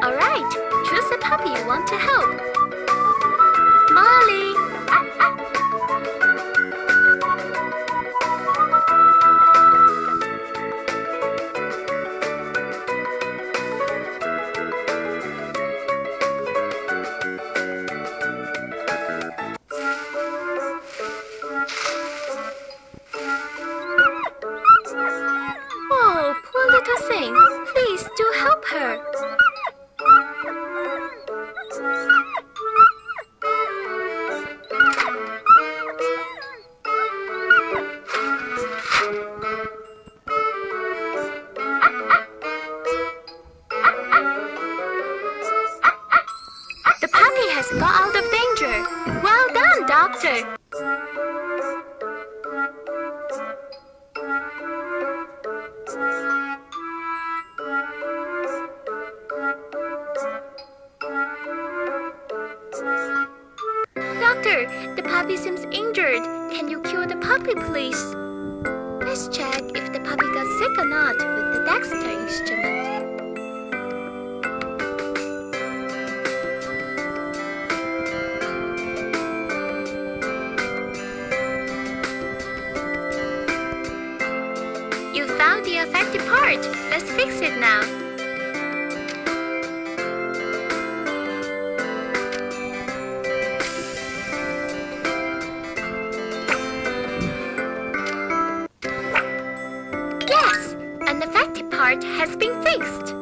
Alright, choose the puppy you want to help. Molly! Oh, poor little thing. Please do help her. The puppy has got out of danger. Well done, doctor. Doctor, the puppy seems injured. Can you cure the puppy, please? Let's check if the puppy got sick or not with the Dexter instrument. You found the affected part. Let's fix it now. Yes, an affected part has been fixed.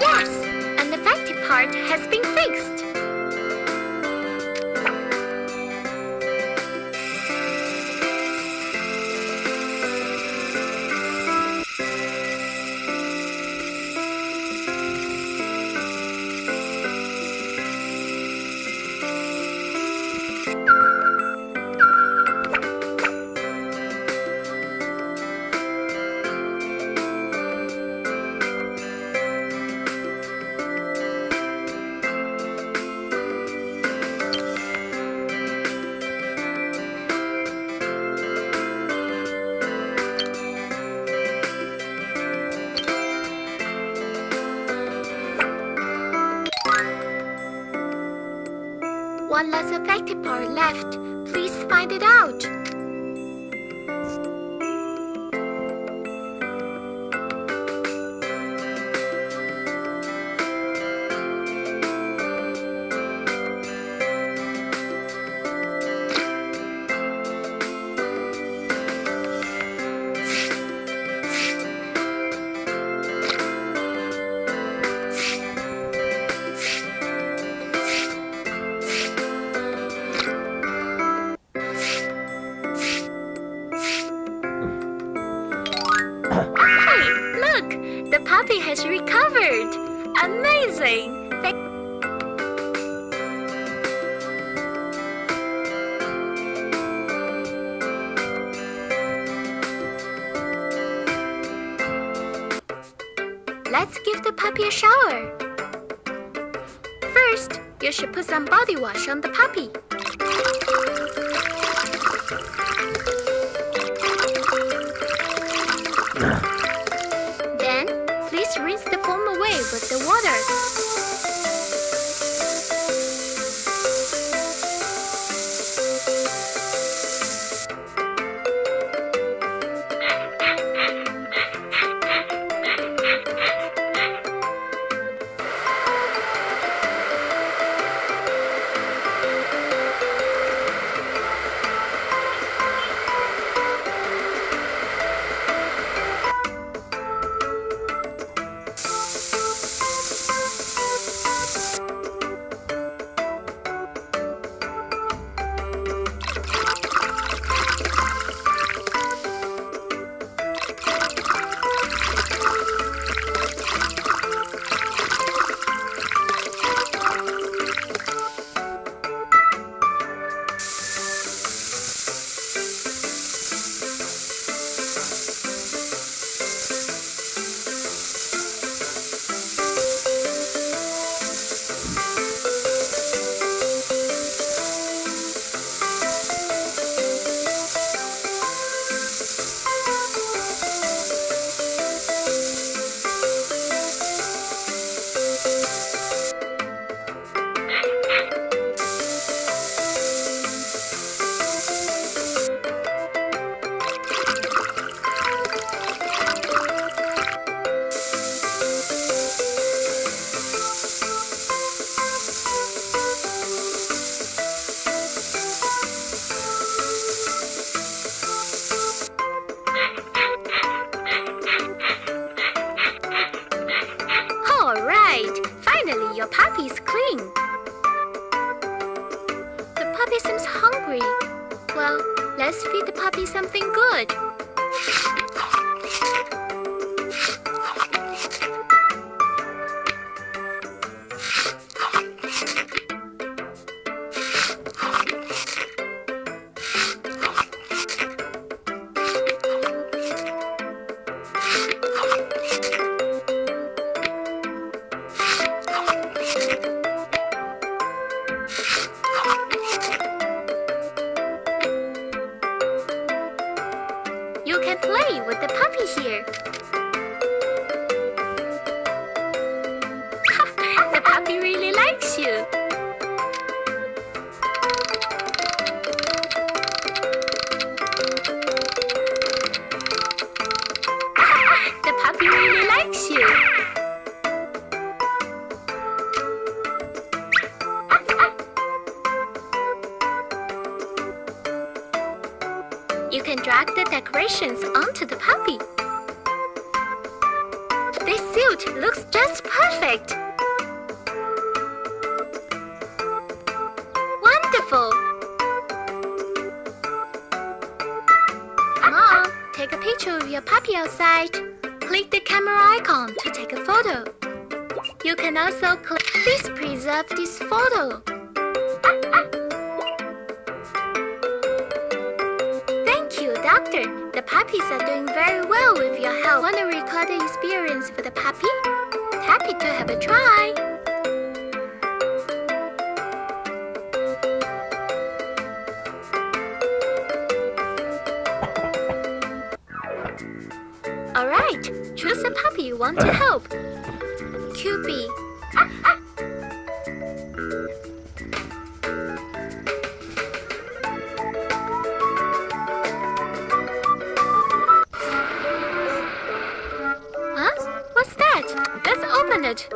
Yes, an affected part has been fixed. One less affected part left. Please find it out. The puppy has recovered! Amazing! Let's give the puppy a shower. First, you should put some body wash on the puppy. Please rinse the foam away with the water. your puppy is clean. The puppy seems hungry. Well, let's feed the puppy something good. You can play with the puppy here. The puppy really likes you. The puppy really likes you. You can drag the decorations onto the puppy. This suit looks just perfect. Wonderful! Mom, take a picture of your puppy outside. Click the camera icon to take a photo. You can also click "Please preserve this photo." Thank you, Doctor. The puppies are doing very well with your help. Want to record the experience for the puppy? Happy to have a try. Alright, choose a puppy you want to help. QB. Huh? What's that? Let's open it.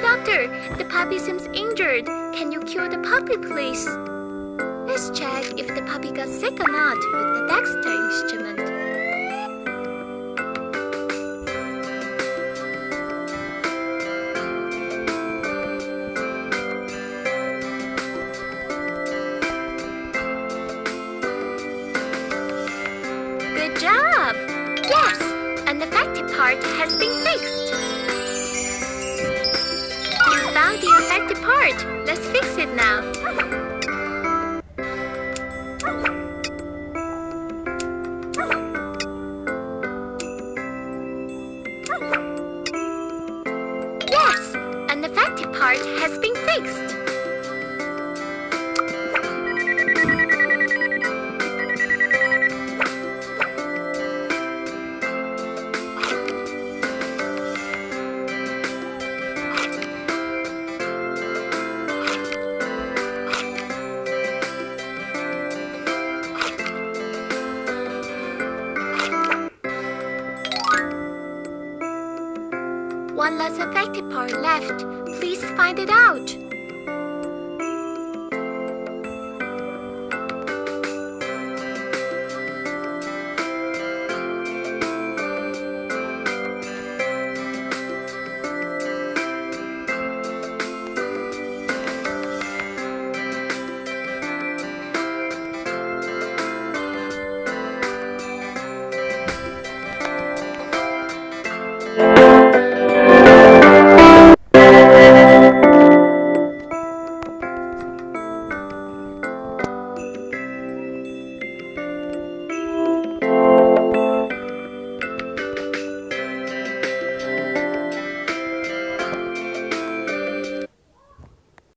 Doctor, the puppy seems injured. Can you cure the puppy, please? Let's check if the puppy got sick or not with the Dexter instrument. Good job! Yes! An affected part has been fixed. You found the affected part. Let's fix it now. Yes! An affected part has been fixed. One less affected part left. Please find it out.